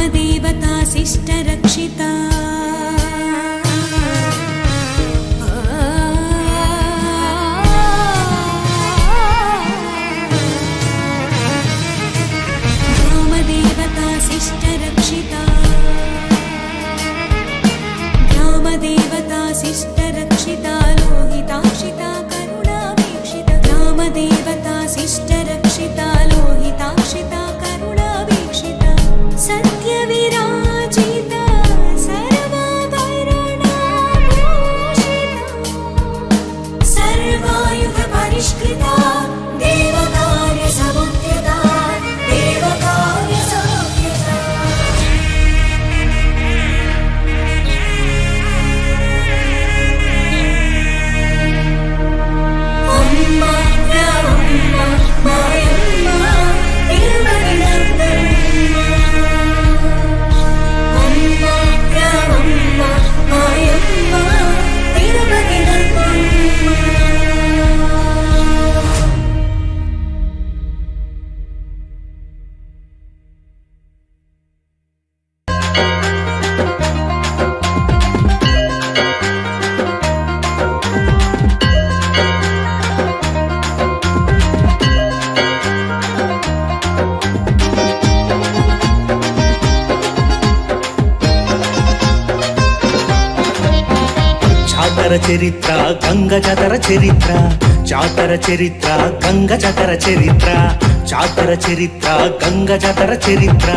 ग्रामदेवता शिष्टरक्षिता ग्रामदेवता शिष्टरक्षिता ग्रामदेवता शिष्टरक्षिता लोहिताक्षिता करुणावीक्षिता ग्रामदेवता शिष्टरक्षिता लोहिताक्षिता करुणावीक्षिता सत्यविराजिता सर्वाभरणभूषिता सर्वायुधपरिष्कृता देवकार्यसमुद्यता देवकार्यसमुद्यता अम्मा ग्रामम्मा मायम्मा तिरुमलिनन्दम्मा अम्मा ग्रामम्मा मायम्मा तिरुमलिनन्दम्मा జాతర చరిత్ర గంగ జాతర చరిత్ర జాతర చరిత్ర గంగ జాతర చరిత్ర జాతర చరిత్ర గంగ జాతర చరిత్ర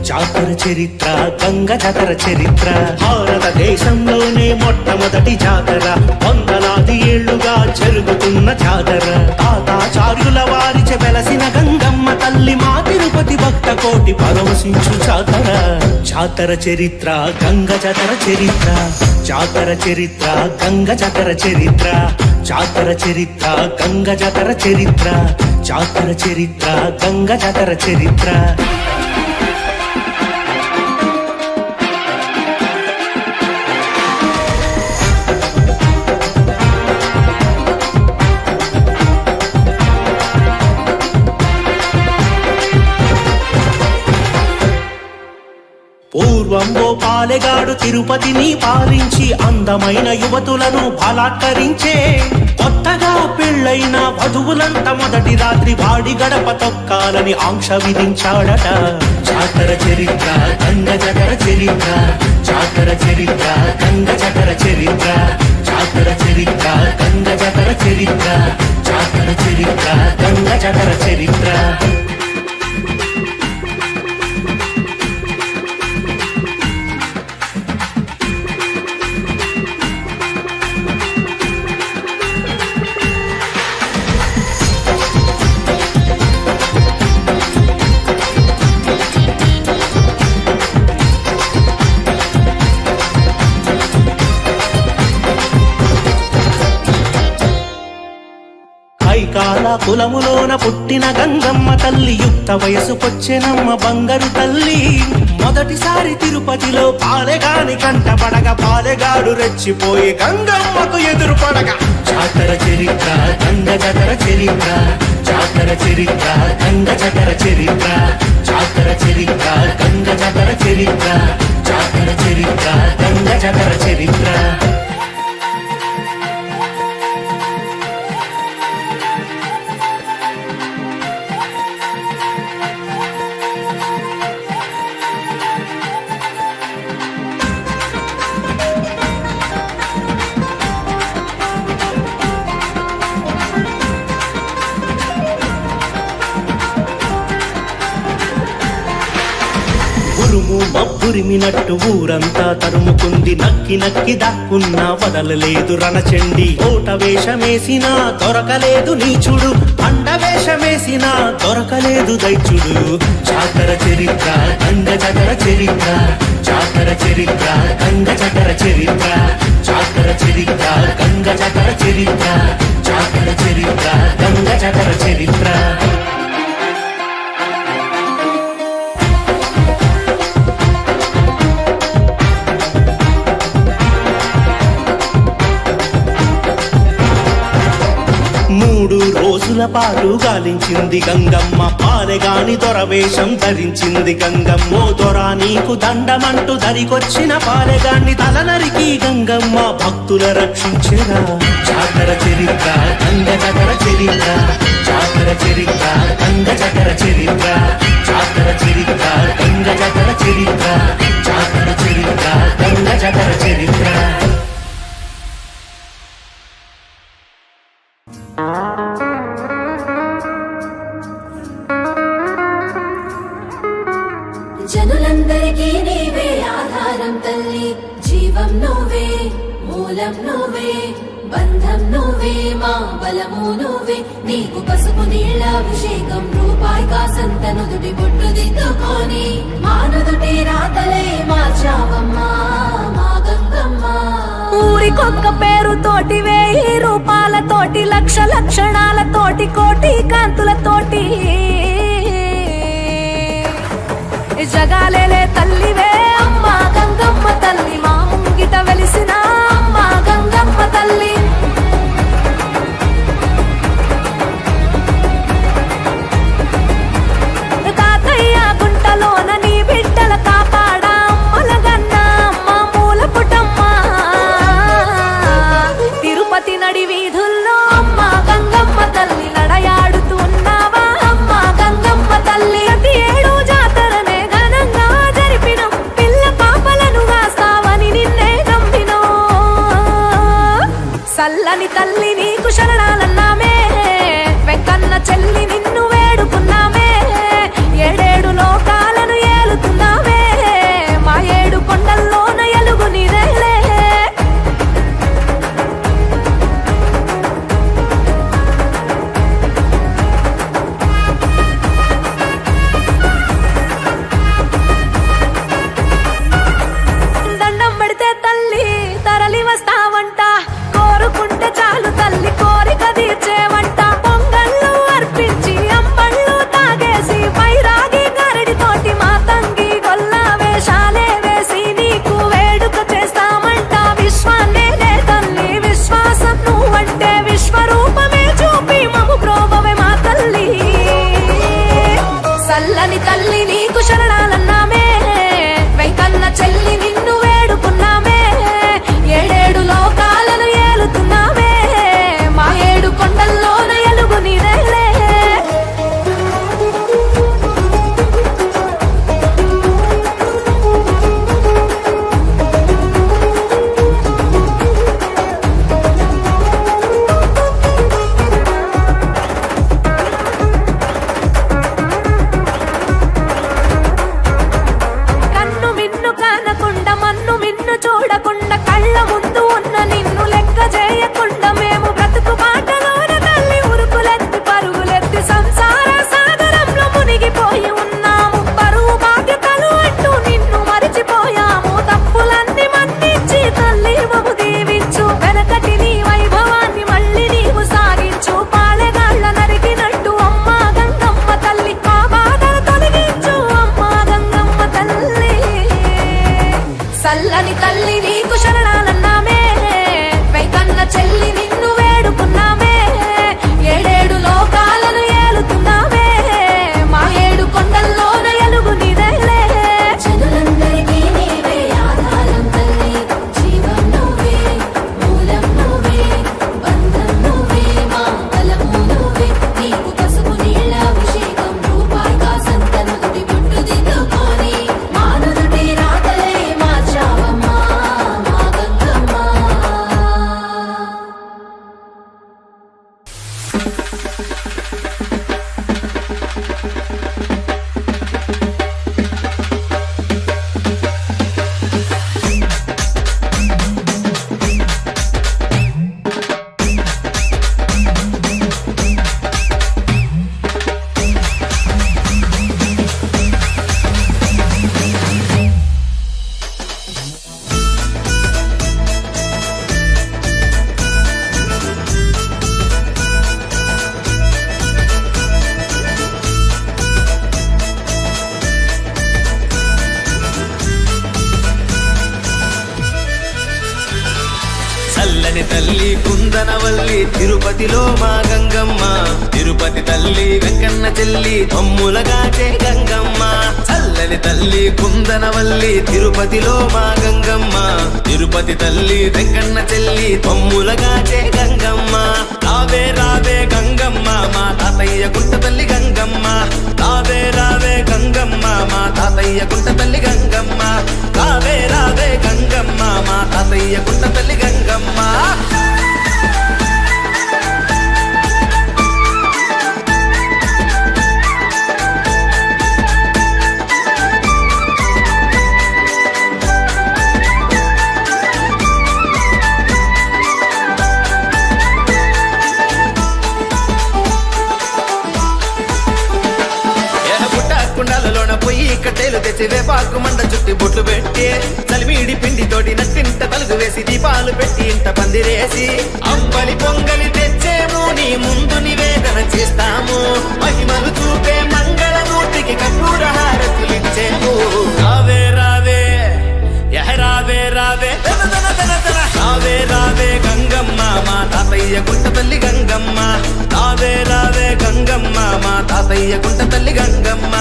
జాతర చరిత్ర గంగ జాతర చరిత్ర భారతదేశంలోనే మొట్టమొదటి జాతర వందలాది ఏళ్లుగా జరుగుతున్న జాతర తాతాచార్యుల వారిచే వెలసిన గంగమ్మ తల్లి మా తిరుపతి భక్త కోటి పరవశించు జాతర జాతర చరిత్ర గంగ జాతర చరిత్ర జాతర చరిత్ర గంగ జాతర చరిత్ర జాతర చరిత్ర గంగ జాతర చరిత్ర జాతర చరిత్ర గంగ జాతర చరిత్ర పూర్వం ఓ పాలెగాడు తిరుపతిని పాలించి అందమైన యువతులను బలాత్కరించే కొత్తగా పెళ్ళైన వధువులంతా మొదటి రాత్రి వాడి గడప తొక్కాలని ఆంక్ష విధించాడట జాతర చరిత్ర గంగ జాతర చరిత్ర జాతర చరిత్ర గంగ జాతర చరిత్ర జాతర చరిత్ర గంగ జాతర చరిత్ర జాతర చరిత్ర గంగ జాతర చరిత్ర కైకాల కులములోన పుట్టిన గంగమ్మ తల్లి యుక్త వయసుకొచ్చెనమ్మ బంగారు తల్లి మొదటిసారి తిరుపతిలో పాలెగాని కంటపడగ పాలెగాడు రెచ్చిపోయి గంగమ్మకు ఎదురుపడగ జాతర చరిత్ర గంగ జాతర చరిత్ర జాతర చరిత్ర గంగ జాతర చరిత్ర జాతర చరిత్ర గంగ జాతర చరిత్ర జాతర చరిత్ర గంగ జాతర చరిత్ర ఉరుము మబ్బురిమినట్టు ఊరంతా తరుముకుంది నక్కి నక్కి దాక్కున్నా వదలలేదు రణచండి కోట వేషమేసినా దొరకలేదు నీచుడు అండ వేషమేసినా దొరకలేదు దైత్యుడు జాతర చరిత్ర గంగ జాతర చరిత్ర జాతర చరిత్ర గంగ జాతర చరిత్ర జాతర చరిత్ర గంగ జాతర చరిత్ర జాతర చరిత్ర గంగ జాతర చరిత్ర రోజుల పాటు గాలించింది గంగమ్మ, పాలెగాని దొరవేషం ధరించింది గంగమ్మ. ఓ దొరా నీకు దండమంటూ దరికొచ్చిన పాలెగాన్ని తల నరికి గంగమ్మ భక్తుల రక్షించెరా. జాతర చరిత్ర గంగ జగర చరిత్ర, జాతర చరిత్ర గంగ జగర చరిత్ర, జాతర చరిత్ర గంగ జగర చరిత్ర, జాతర చరిత్ర గంగ జగర చరిత్ర. జనులందరికీ నీవే ఆధారం తల్లి, జీవం నువ్వే, మూలం నువ్వే, బంధం నువ్వే, మా బలము నువ్వే. నీకు పసుపు నీళ్ళ అభిషేకం, రూపాయి కాసంత నుదుటి బొట్టు దిద్దుకొని మా నుదుటి రాతలే మార్చావమ్మా మా గంగమ్మ. ఊరికొక్క పేరుతోటి 1000 రూపాలతోటి, లక్ష లక్షణాలతోటి, కోటి కాంతులతోటి జగాలేలే తల్లివే అమ్మ గంగమ్మ తల్లి, మా ముంగిట వెలిసిన అమ్మ గంగమ్మ తల్లి. తాతయ్య గుంటలోన నీ బిడ్డల కాపాడా అమ్మల గన్న అమ్మ మూల పుటమ్మ. తిరుపతి నడి వీధుల్లో అమ్మ గంగమ్మ తల్లి, నడయాడుతున్నావా అమ్మ గంగమ్మ తల్లి. ప్రతి ఏడు జాతరనే ఘనంగా జరిపిన కుందనవల్లి తిరుపతిలో మా గంగమ్మ తిరుపతి తల్లి వెంకన్న చెల్లి మమ్ములగాచే గంగమ్మ చల్లని తల్లి కుందనవల్లి తిరుపతిలో మా గంగమ్మ తిరుపతి తల్లి వెంకన్న చెల్లి మమ్ములగాచే గంగమ్మ రావే రావే గంగమ్మ మా తాతయ్య గుంట తల్లి గంగమ్మ రావే రావే గంగమ్మ మా తాతయ్య గుంట తల్లి గంగమ్మ రావే రావే గంగమ్మ మా తాతయ్య గుంట తల్లి గంగమ్మ కుండాలలోన పొయ్యి కట్టెలు తెచ్చి వేపాకు మండ చుట్టి బొట్లు పెట్టి చలిమిడి పిండి తోటి నట్టింట తలుగు వేసి దీపాలు పెట్టి ఇంట పందిరేసి అంబలి పొంగలి తెచ్చేము నీ ముందు నివేదన చేస్తాము మహిమలు చూపే మంగళమూర్తికి కర్పూర హారతులిచ్చేము రావే రావే రావే రావే రావే రావే గంగమ్మ మా తాతయ్య గుంట తల్లి గంగమ్మ రావే రావే గంగమ్మ మా తాతయ్య గుంట తల్లి గంగమ్మ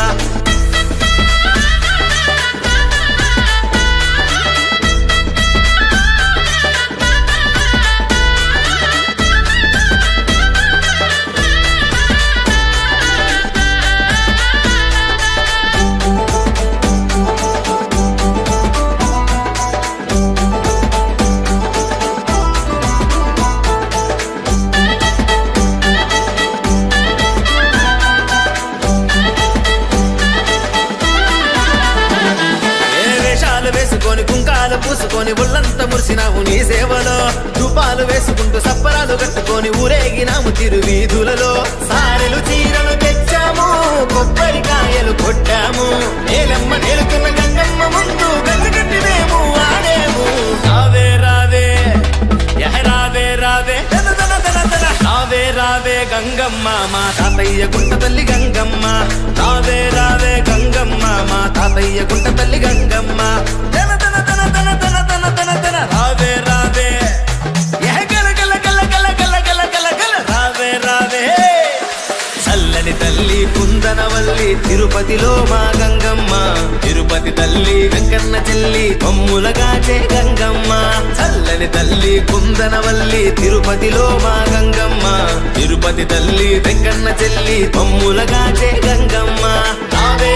వేసుకొని కుంకాలు పూసుకొని ఒళ్ళంతా మురిసినాము నీ సేవలో రూపాలు వేసుకుంటూ సప్పరాలు కట్టుకొని ఊరేగినాము తిరువీధులలో సారెలు చీరలు తెచ్చాము కొబ్బరికాయలు కొట్టాము నేలమ్మ నేలుతున్న గంగమ్మ ముందు గంగగట్టి మేము ఆడేము రావే రావే రావే రావే రావే రావే గంగమ్మ మా తాతయ్య గుంట తల్లి గంగమ్మ రావే రావే గంగమ్మ మా తాతయ్య గుంట తల్లి గంగమ్మ రావే రావే గల గల గల గల గల గల గల గల రావే రావే చల్లని తల్లి కుందనవల్లి తిరుపతిలో మా గంగమ్మ తిరుపతి తల్లి వెంకన్న చెల్లి మమ్ములగాచే గంగమ్మ చల్లని తల్లి కుందనవల్లి తిరుపతిలో మా గంగమ్మ తిరుపతి తల్లి వెంకన్న చెల్లి మమ్ములగాచే గంగమ్మ రావే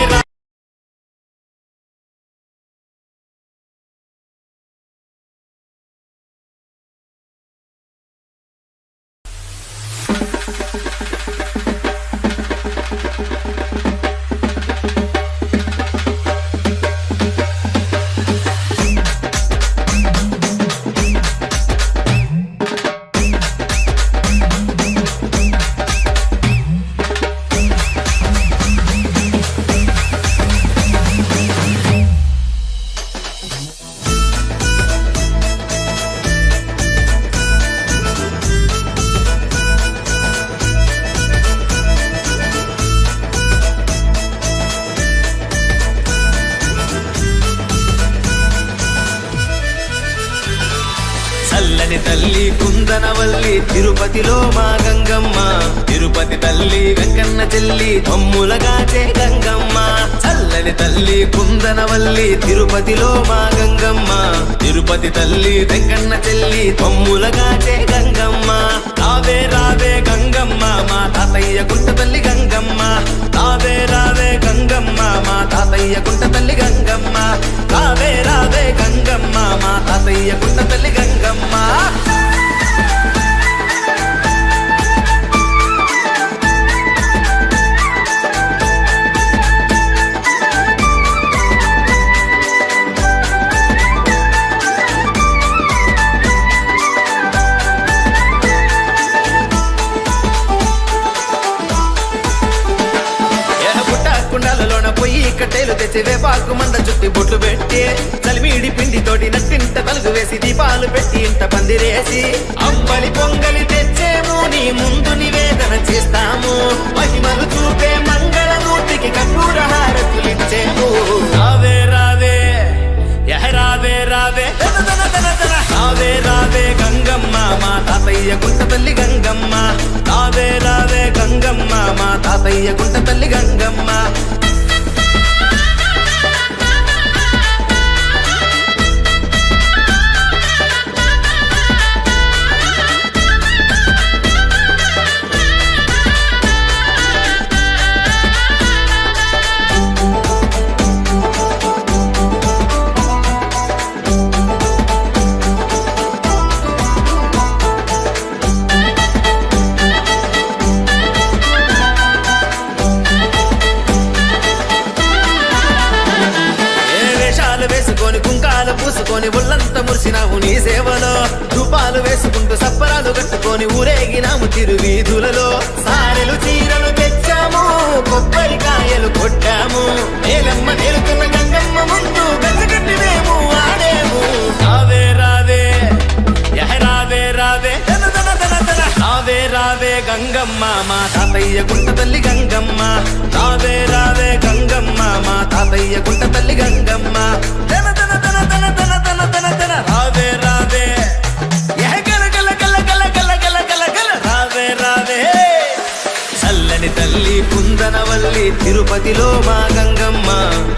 చల్లని తల్లి కుందనవల్లి తిరుపతిలో మా గంగమ్మ తిరుపతి తల్లి వెంకన్న చెల్లి మమ్ములగాచే గంగమ్మ చల్లని తల్లి కుందనవల్లి తిరుపతిలో మా గంగమ్మ తిరుపతి తల్లి వెంకన్న చెల్లి మమ్ములగాచే గంగమ్మ రావే రావే గంగమ్మ మా తాతయ్య గుంట తల్లి గంగమ్మ రావే రావే గంగమ్మ మా తాతయ్య గుంట తల్లి గంగమ్మ రావే రావే గంగమ్మ మా తాతయ్య గుంట తల్లి గంగమ్మ కుండాలలోన పొయ్యి కట్టెలు తెచ్చి వేపాకు మండ చుట్టి బొట్లు పెట్టి చలిమిడి పిండి తోటి నట్టింట తలుగు వేసి దీపాలు పెట్టి ఇంట పందిరేసి అంబలి పొంగలి తెచ్చేము నీ ముందు నివేదన చేస్తాము మహిమలు చూపే మంగళమూర్తికి కర్పూర హారతులిచ్చేము రావే రావే రావే రావే రావే రావే గంగమ్మ మా తాతయ్య గుంట తాతయ్య గుంట తల్లి గంగమ్మ. వేసుకొని కుంకాలు పూసుకొని ఒళ్ళంతా మురిసినావు నీ సేవలో, రూపాలు వేసుకుంటూ సప్పరాలు కట్టుకొని ఊరేగినాము తిరువీధులలో. సారెలు చీరలు తెచ్చాము, కొబ్బరికాయలు కొట్టాము, నేలమ్మ నేలుతున్న గంగమ్మ ముందు గచ్చగట్టి మేము ఆడేము. రావే రావే రావే రావే తన తన తన తన రావే రావే గంగమ్మ మా తాతయ్య గుంట తల్లి గంగమ్మ. రావే రావే గంగమ్మ మా తాతయ్య గుంట తల్లి గంగమ్మ. తన తన తన తన తన తన తన తన రావే రావే గల గల గల గల గల గల గల గల రావే రావే. చల్లని తల్లి కుందనవల్లి తిరుపతిలో మా గంగమ్మ,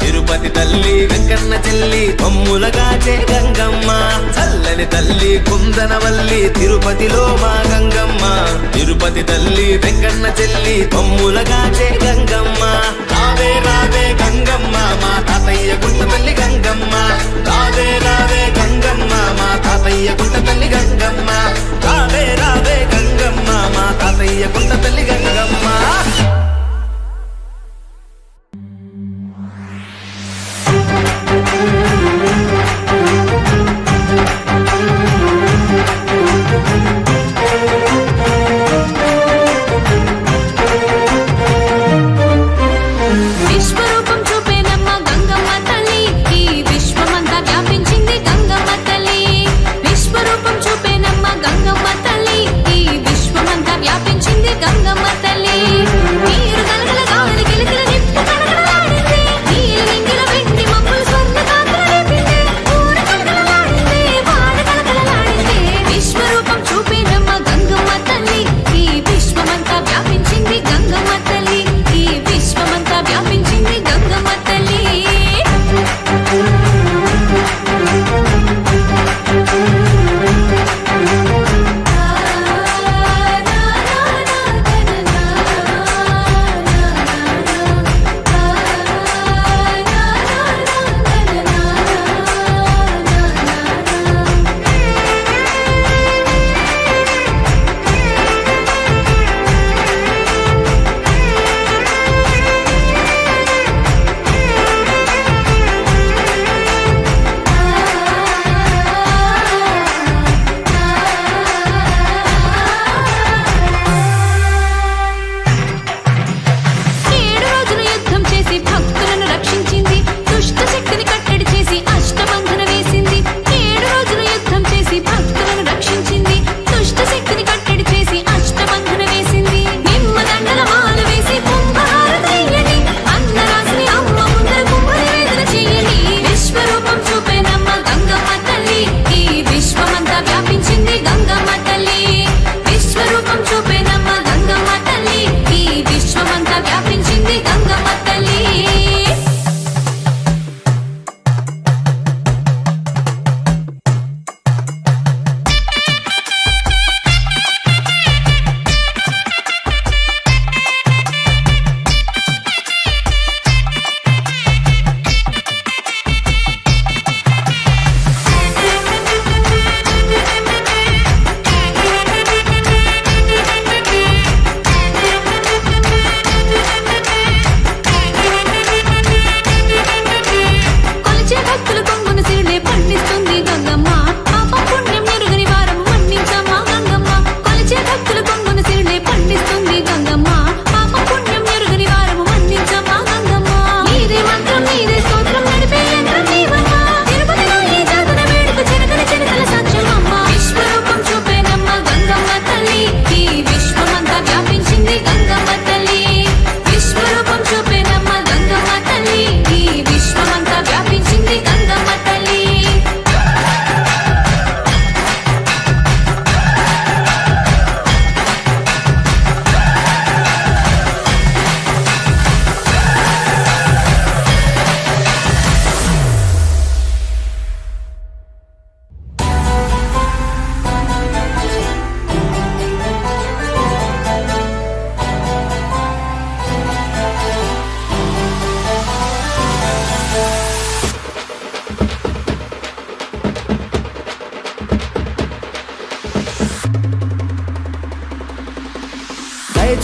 తిరుపతి తల్లి వెంకన్న చెల్లి కొమ్ములగాచే గంగమ్మ. చల్లని తల్లి కుందనవల్లి తిరుపతిలో మా గంగమ్మ, తిరుపతి తల్లి వెంకన్న చెల్లి కొమ్ములగాచే గంగమ్మ. రావే రావే గంగమ్మ మా తాతయ్య గుంట తల్లి గంగమ్మ. రావే రావే గంగమ్మ మా తాతయ్య గుంట తల్లి గంగమ్మ. రావే రావే గంగమ్మ మా తాతయ్య గుంట తల్లి గంగమ్మ. విశ్వరూపం చూపేనమ్మ గంగమ్మ తల్లి, ఈ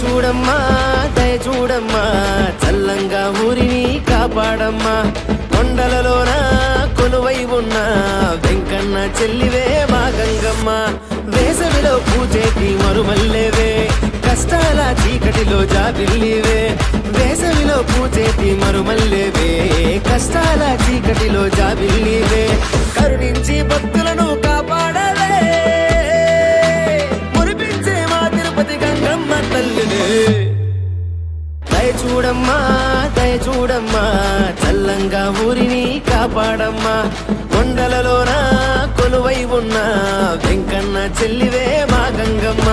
చూడమ్మా దయ చూడమ్మా చల్లంగా ఊరిని కాపాడమ్మా కొండలలోన కొలువై ఉన్న వెంకన్న చెల్లివే మా గంగమ్మ వేసవిలో పూజేటి మరుమల్లేవే కష్టాల చీకటిలో జాబిల్లివే వేసవిలో పూజేటి మరుమల్లేవే కష్టాల చీకటిలో జాబిల్లివే కరుణించి భక్తులను కాపాడలే మురిపించే మా తిరుపతి గంగమ్మ తల్లినే దయ చూడమ్మా చల్లంగా ఊరిని కాపాడమ్మా కొండలలోన కొలువై ఉన్న వెంకన్న చెల్లివే మా గంగమ్మ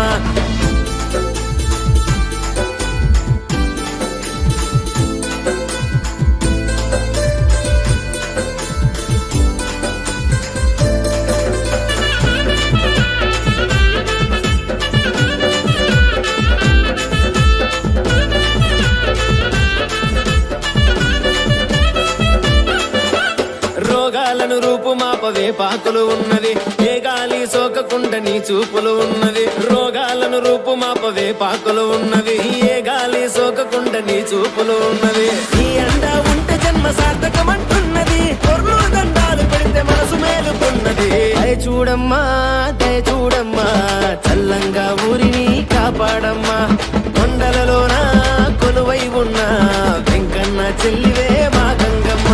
రోగాలను రూపుమాపవే పాకులు ఉన్నది ఏ గాలి సోకకుండా నీ చూపులు ఉన్నది రోగాలను రూపుమాపవే పాకులు ఉన్నది ఏ గాలి సోకకుండా నీ చూపులు ఉన్నది నీ అండ ఉంటే జన్మ సార్థకమంటున్నది పొర్లు దండాలు పెడితే మనసు మేలుకున్నది దయ చూడమ్మా చల్లంగా ఊరిని కాపాడమ్మా కొండలలోన కొలువై ఉన్న వెంకన్న చెల్లివే మా గంగమ్మ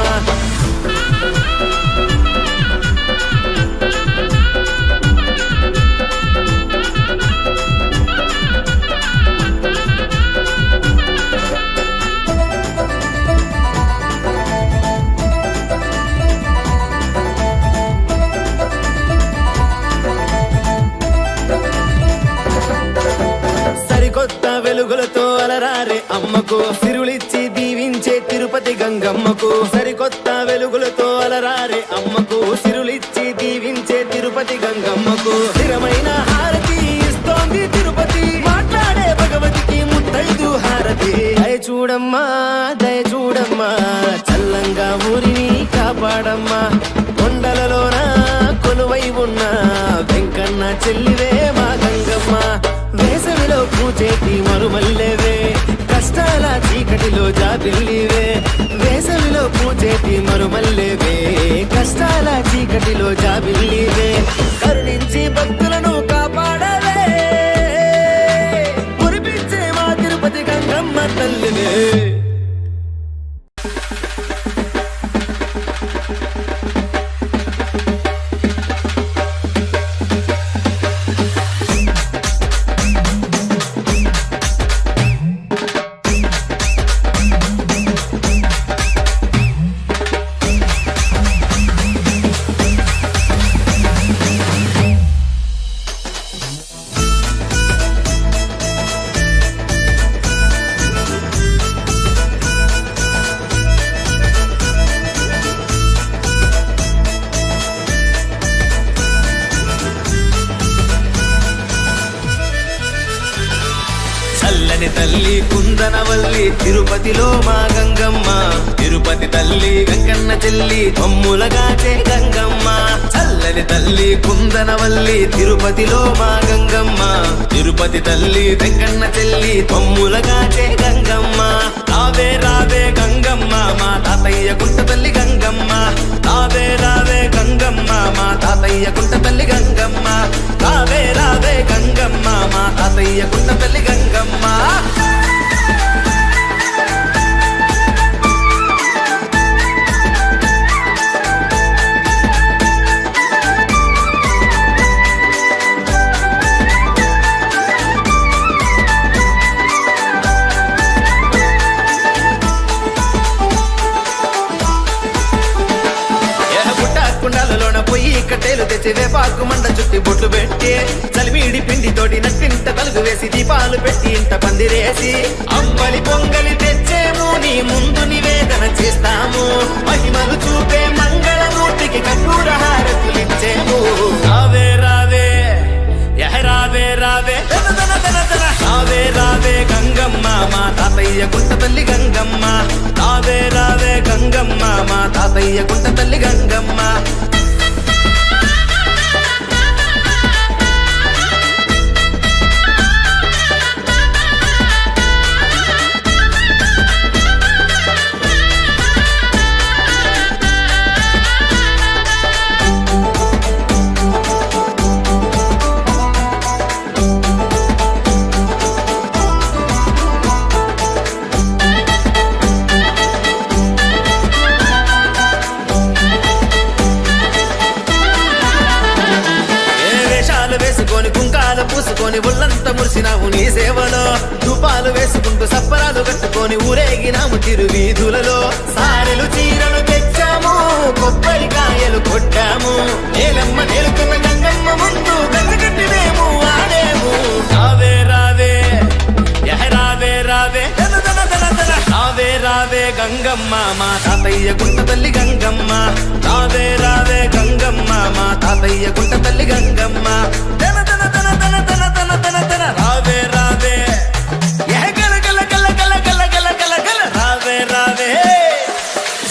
సరికొత్త వెలుగులతో అలరారే అమ్మకు సిరులిచ్చి దీవించే తిరుపతి గంగమ్మకు సరికొత్త వెలుగులతో అలరారే అమ్మకు సిరులిచ్చి దీవించే తిరుపతి గంగమ్మకు స్థిరమైన హారతి ఇస్తోంది తిరుపతి మాట్లాడే భగవతికి ముత్తైదు హారతి దయ చూడమ్మా చల్లంగా ఊరిని కాపాడమ్మా కొండలలోన కొలువై ఉన్న వెంకన్న చెల్లివే మా గంగమ్మ వేసవిలో పూజేటి మరుమల్లేవే కష్టాల చీకటిలో జాబిల్లివే వేసవిలో పూజేటి మరుమల్లేవే కష్టాల చీకటిలో జాబిల్లివే కరుణించి భక్తులను కాపాడలే మురిపించే మా తిరుపతి గంగమ్మ తల్లివే చల్లని తల్లి కుందనవల్లి తిరుపతిలో మా గంగమ్మ తిరుపతి తల్లి వెంకన్న చెల్లి మమ్ములగాచే గంగమ్మ చల్లని తల్లి కుందనవల్లి తిరుపతిలో మా గంగమ్మ తిరుపతి తల్లి వెంకన్న చెల్లి మమ్ములగాచే గంగమ్మ రావే రావే గంగమ్మ మా తాతయ్య గుంట తల్లి గంగమ్మ రావే రావే గంగమ్మ మా తాతయ్య గుంట తల్లి గంగమ్మ రావే రావే గంగమ్మ మా తాతయ్య గుంట తల్లి గంగమ్మ కుండాలలోన పొయ్యి కట్టేలు తెచ్చి వేపాకు మండ చుట్టి బొట్లు పెట్టి చలిమిడి పిండి తోటి నట్టింట తలుగు వేసి దీపాలు పెట్టి ఇంట పందిరేసి అమ్మలి పొంగలి తెచ్చేము నీ ముందు నివేదన చేస్తాము మహిమలు చూపే మంగళమూర్తికి కర్పూర హారతులిచ్చేము రావే రావే రావే రావే రావే రావే గంగమ్మ మా తాతయ్య గుంట తల్లి గంగమ్మ రావే రావే గంగమ్మ మా తాతయ్య గుంట తల్లి గంగమ్మ పూసుకొని ఒళ్ళంతా మురిసినావు నీ సేవలో ధూపాలు వేసుకుంటూ సప్పరాలు కట్టుకొని ఊరేగినాము తిరువీధులలో సారెలు చీరలు తెచ్చాము కొబ్బరికాయలు కొట్టాము నేలమ్మ నేలుతున్న గంగమ్మ ముందు గంగకట్టి మేము ఆడేము రావే రావే రావే రావే రావే రావే గంగమ్మ మా తాతయ్య గుంట తల్లి గంగమ్మ రావే రావే గంగమ్మ మా తాతయ్య గుంట తల్లి గంగమ్మ తన తన తన తన తన తన తన తన రావే రావే గల గల గల గల గల గల గల గల రావే రావే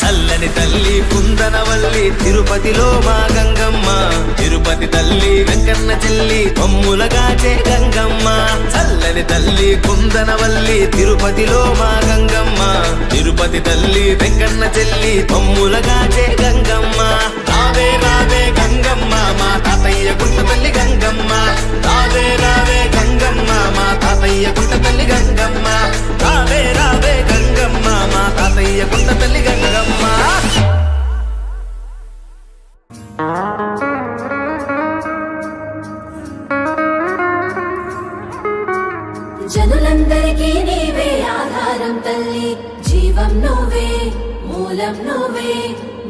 చల్లని తల్లి కుందనవల్లి తిరుపతిలో మా గంగమ్మ తిరుపతి తల్లి వెంకన్న చెల్లి కొమ్ములగాచే గంగమ్మ చల్లని తల్లి కుందనవల్లి తిరుపతిలో మా గంగమ్మ తిరుపతి తల్లి వెంకన్న చెల్లి కొమ్ములగాచే గంగమ్మ రావే రావే గంగమ్మ మా తాతయ్య గుంట తల్లి గంగమ్మ రావే రావే గంగమ్మ మా తాతయ్య గుంట తల్లి గంగమ్మ రావే రావే గంగమ్మ మా తాతయ్య గుంట తల్లి గంగమ్మ జనులందరికీ నీవే ఆధారం తల్లి జీవం నువ్వే మూలం నువ్వే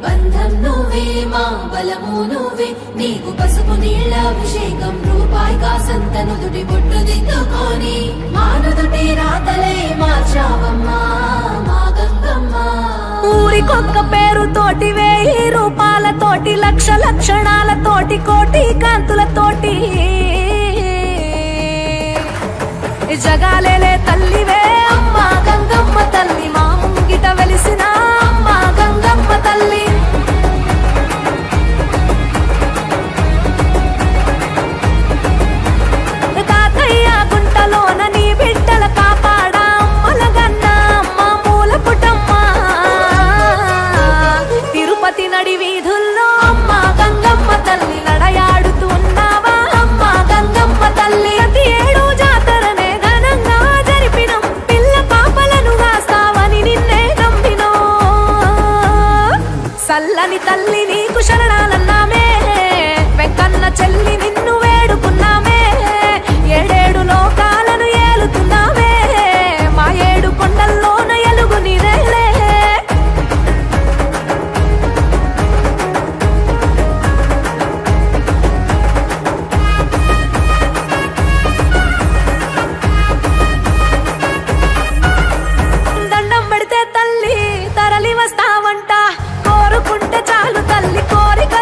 బంధం నువ్వే మా బలము నువ్వే నీకు పసుపు నీళ్ళ అభిషేకం రూపాయి కాసంత నుదుటి బొట్టు దిద్దుకొని మానుదుటి రాతలే మార్చావమ్మా మా గంగమ్మ ఊరికొక్క పేరుతోటి 1000 రూపాయలతోటి లక్ష లక్షణాలతోటి కోటి కాంతులతోటి జగాలేలే తల్లివే అమ్మ గంగమ్మ తల్లి మా ముంగిట వెలిసిన అమ్మ గంగమ్మ తల్లి తాతయ్య గుంటలోన నీ బిడ్డల కాపాడా అమ్మలగన్న అమ్మ మూల పుటమ్మ తిరుపతి నడి వీధుల్లో అమ్మ గంగమ్మ తల్లి నడయాడుతూ ఉన్నావా అమ్మ గంగమ్మ తల్లి అతి ఏడు జాతరనే ఘనంగా జరిపినం పిల్ల పాపలను కాస్తావని నిన్నే నమ్మినో సల్లని తల్లి నీకు శరణాలన్నామే వెంకన్న చెల్లి నిన్ను వేడుకున్నామే ఏడేడు లోకాలను ఏలుతున్నామే మా 7 కొండల్లోన ఎలుగు నీదేలే దండం పెడితే తల్లి తరలి వస్తావంట కోరుకుంటే చాలు తల్లి కోరిక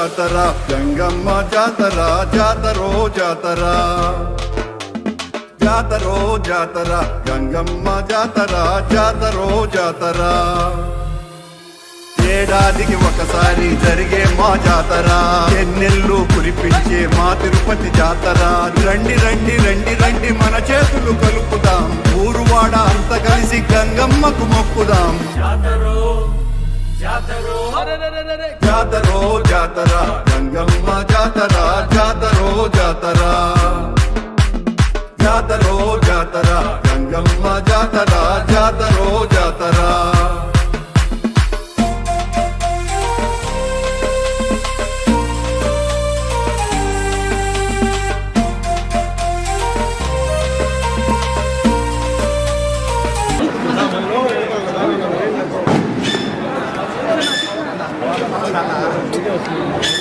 జాతర గంగమ్మ జాతర జాతరో జాతర జాతరో జాతర గంగమ్మ జాతర జాతరో జాతర ఏడాదికి ఒకసారి జరిగే మా జాతర ఎన్నెల్లు కురిపించే మా తిరుపతి జాతర రండి రండి రండి రండి మన చేతులు కలుపుదాం ఊరువాడ అంత కలిసి గంగమ్మకు మొక్కుదాం జాతరో జాతర గంగమ్మ జాతర జాతరో జాతర జాతరో జాతర గంగమ్మ జాతర జాతరో జాతర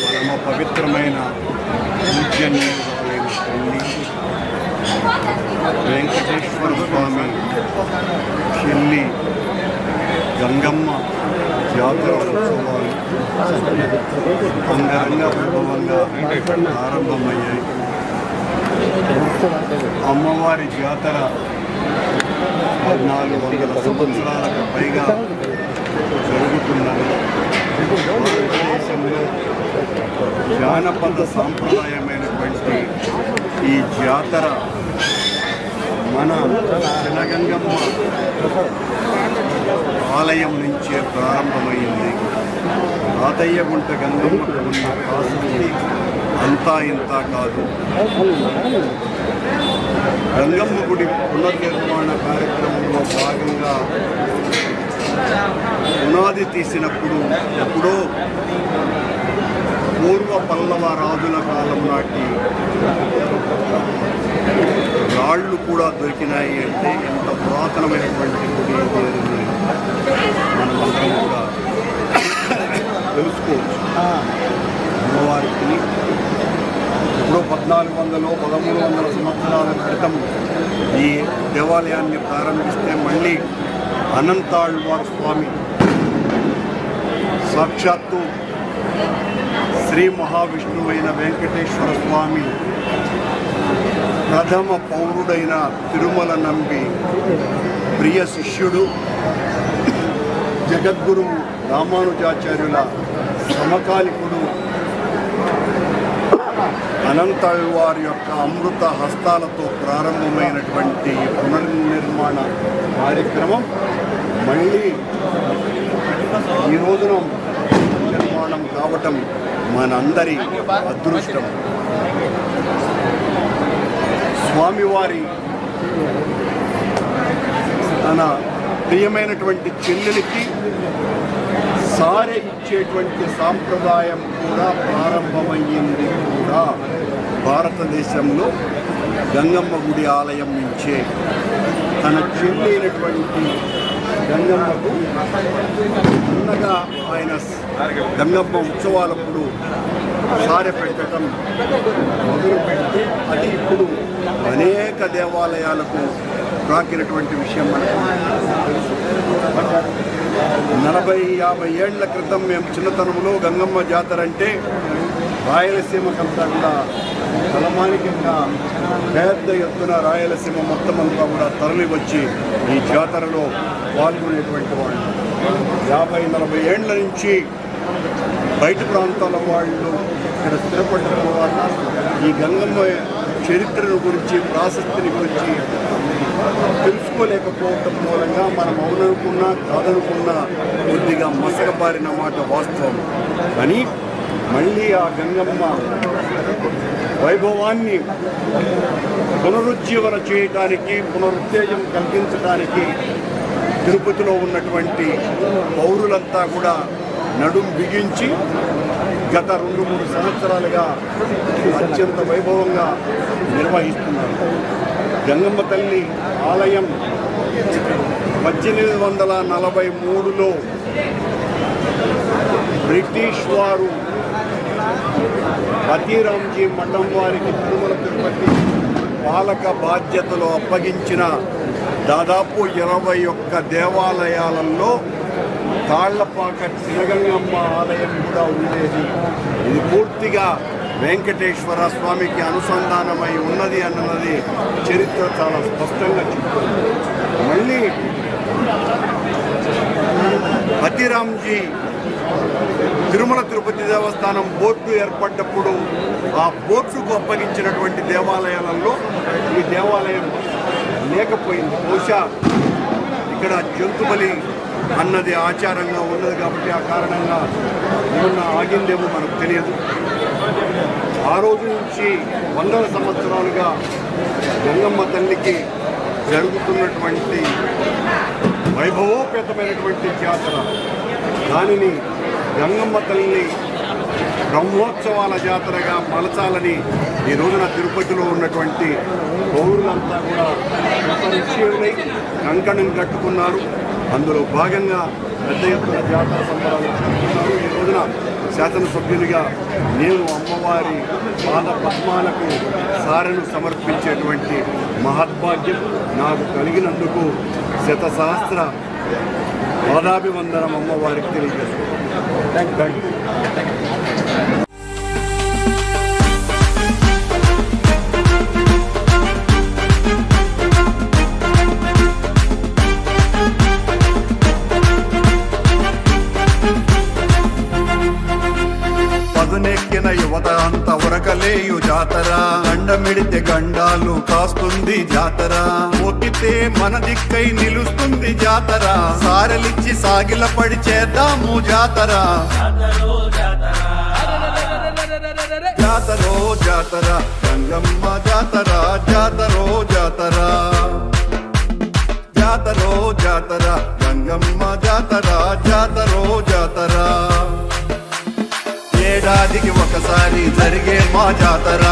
పరమ పవిత్రమైన పూజ్యనీయులైన తల్లి వెంకటేశ్వర స్వామి చెల్లి గంగమ్మ జాతర ఉత్సవాలు అంగరంగ వైభవంగా ప్రారంభమయ్యాయి. అమ్మవారి జాతర 1400 సంవత్సరాలకు పైగా జరుగుతున్నది. భారతదేశంలో జానపద సాంప్రదాయమైనటువంటి ఈ జాతర మన చినగంగమ్మ ఆలయం నుంచే ప్రారంభమైంది. రాతయ్యగుంట గంగమ్మకు ఉన్న ఆసక్తి అంతా ఇంత కాదు. గంగమ్మ గుడి పునర్నిర్మాణ కార్యక్రమంలో భాగంగా పునాది తీసినప్పుడు ఎప్పుడో పూర్వ పల్లవ రాజుల కాలం నాటి రాళ్ళు కూడా దొరికినాయి అంటే ఎంత పురాతనమైనటువంటి గుడి అని మనమందరం కూడా తెలుసుకోవచ్చు. అమ్మవారికి ఇప్పుడు 1400 1300 సంవత్సరాల క్రితం ఈ దేవాలయాన్ని ప్రారంభిస్తే మళ్ళీ అనంతాళ్వార్ స్వామి సాక్షాత్తు శ్రీ మహావిష్ణువైన వెంకటేశ్వర స్వామి ప్రథమ పౌరుడైన తిరుమల నంబి ప్రియ శిష్యుడు జగద్గురువు రామానుజాచార్యుల సమకాలికుడు అనంతాళ్వార్ యొక్క అమృత హస్తాలతో ప్రారంభమైనటువంటి పునర్నిర్మాణ కార్యక్రమం మళ్ళీ ఈ రోజున నిర్మాణం కావటం మనందరి అదృష్టం. స్వామివారి తన ప్రియమైనటువంటి చెల్లెలికి సారె ఇచ్చేటువంటి సాంప్రదాయం కూడా ప్రారంభమయ్యింది కూడా భారతదేశంలో గంగమ్మ గుడి ఆలయం నుంచే. తన చెల్లి అయినటువంటి గంగమ్మకు చిన్నగా ఆయన గంగమ్మ ఉత్సవాలప్పుడు సారె పెట్టడం మొదలుపెట్టి అది ఇప్పుడు అనేక దేవాలయాలకు ప్రాకినటువంటి విషయం మనకు తెలుసు. 40-50 ఏళ్ల క్రితం మేము చిన్నతనంలో గంగమ్మ జాతర అంటే రాయలసీమకంతా కూడా తలమానికంగా పెద్ద ఎత్తున రాయలసీమ మొత్తం అంతా కూడా తరలి వచ్చి ఈ జాతరలో పాల్గొనేటువంటి వాళ్ళు 50-40 ఏళ్ల నుంచి బయట ప్రాంతాల వాళ్ళు ఇక్కడ స్థిరపడటం వల్ల ఈ గంగమ్మ చరిత్రను గురించి ప్రాశస్తిని గురించి తెలుసుకోలేకపోవటం మూలంగా మనం అవుననుకున్నా కాదనుకున్నా కొద్దిగా మసకబారిన మాట వాస్తవం. కానీ మళ్ళీ ఆ గంగమ్మ వైభవాన్ని పునరుజ్జీవన చేయటానికి పునరుత్తేజం కల్పించడానికి తిరుపతిలో ఉన్నటువంటి పౌరులంతా కూడా నడుం బిగించి గత 2-3 సంవత్సరాలుగా అత్యంత వైభవంగా నిర్వహిస్తున్నారు. గంగమ్మ తల్లి ఆలయం 1843లో బ్రిటిష్ వారు పతీరాంజీ మఠం వారికి తిరుమల తిరుపతి పాలక బాధ్యతలు అప్పగించిన దాదాపు 21 దేవాలయాలలో తాళ్లపాక చినగంగమ్మ ఆలయం కూడా ఉండేది. ఇది పూర్తిగా వెంకటేశ్వర స్వామికి అనుసంధానమై ఉన్నది అన్నది చరిత్ర చాలా స్పష్టంగా చెప్తుంది. మళ్ళీ పతిరామ్జీ తిరుమల తిరుపతి దేవస్థానం బోర్డు ఏర్పడ్డప్పుడు ఆ బోర్డుకు అప్పగించినటువంటి దేవాలయాలలో ఈ దేవాలయం లేకపోయింది. బహుశా ఇక్కడ జంతుబలి అన్నది ఆచారంగా ఉన్నది కాబట్టి ఆ కారణంగా ఏమన్నా ఆగిందేమో మనకు తెలియదు. ఆ రోజు నుంచి వందల సంవత్సరాలుగా గంగమ్మ తల్లికి జరుగుతున్నటువంటి వైభవోపేతమైనటువంటి జాతర, దానిని గంగమ్మ తల్లి బ్రహ్మోత్సవాల జాతరగా మలచాలని ఈ రోజున తిరుపతిలో ఉన్నటువంటి పౌరులంతా కూడా నిశ్చయులై కంకణం కట్టుకున్నారు. అందులో భాగంగా పెద్ద ఎత్తున జాతర సంబరాలు జరుపుకున్నారు. ఈ రోజున శాసనసభ్యునిగా నేను అమ్మవారి పాద పద్మాలకు సారెను సమర్పించేటువంటి మహద్భాగ్యం నాకు కలిగినందుకు శతసహస్ర పాదాభివందనం అమ్మవారికి తెలియజేస్తున్నాను. Thank you. పదునెక్కిన యువత అంత ఉరకలేయు జాతర, గండమిడితే గండాలు కాస్తుంది జాతర, మొక్కితే మన దిక్కై నిలుస్తుంది జాతర, సారెలిచ్చి సాగిల పడి చేద్దాము జాతర. జాతరో జాతర గంగమ్మ జాతర, జాతరో జాతర, జాతరో జాతర గంగమ్మ జాతర, జాతరో జాతర. ఏడాదికి ఒకసారి జరిగే మా జాతర,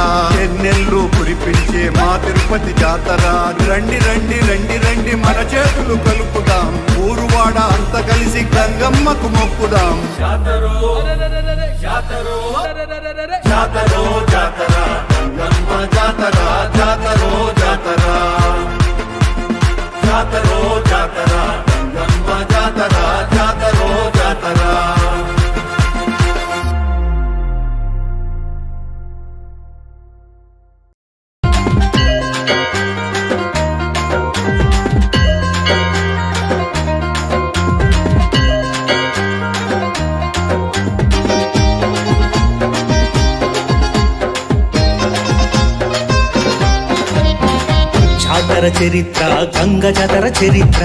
ఎన్నెళ్ళు కురిపించే మా తిరుపతి జాతర. రండి రండి రండి రండి మన చేతులు కలుపుదాం, ఊరువాడ అంత కలిసి గంగమ్మకు మొక్కుదాం. జాతరో జాతరో జాతరో జాతర గంగమ్మ జాతర, జాతరో జాతర, జాతరో జాతర గంగమ్మ జాతర, జాతరో జాతర. జాతర చరిత్ర గంగ జాతర చరిత్ర,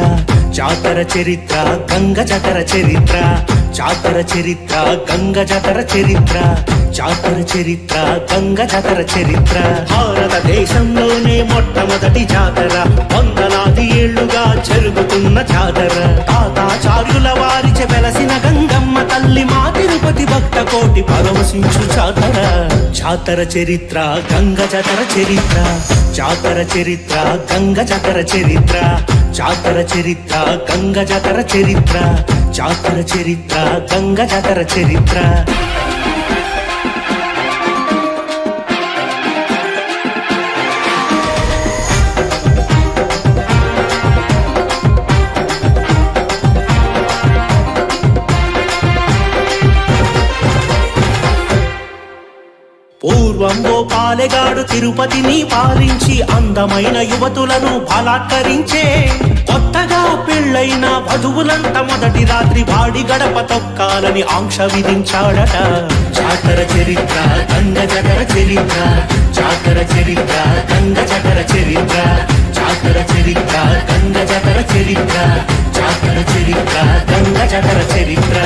జాతర చరిత్ర గంగ జాతర చరిత్ర, జాతర చరిత్ర గంగ జాతర చరిత్ర, జాతర చరిత్ర గంగ జాతర చరిత్ర. భారతదేశంలోనే మొట్టమొదటి జాతర, వందలాది ఏళ్లుగా జరుగుతున్న జాతర. తాతాచార్యుల వారిచే వెలసిన గంగమ్మ తల్లి మా తిరుపతి భక్త కోటి పరవశించు జాతర. జాతర చరిత్ర గంగ జాతర చరిత్ర, జాతర చరిత్ర గంగ జాతర చరిత్ర, జాతర చరిత్ర గంగ జాతర చరిత్ర, జాతర చరిత్ర గంగ జాతర చరిత్ర. పూర్వం ఓ పాలెగాడు తిరుపతిని పాలించి అందమైన యువతులను బలాత్కరించే. కొత్తగా పెళ్ళైన వధువులంట మొదటి రాత్రి వాడి గడప తొక్కాలని ఆంక్ష విధించాడట. జాతర చరిత్ర గంగ జాతర చరిత్ర, జాతర చరిత్ర గంగ జాతర చరిత్ర, జాతర చరిత్ర గంగ జాతర చరిత్ర, జాతర చరిత్ర గంగ జాతర చరిత్ర.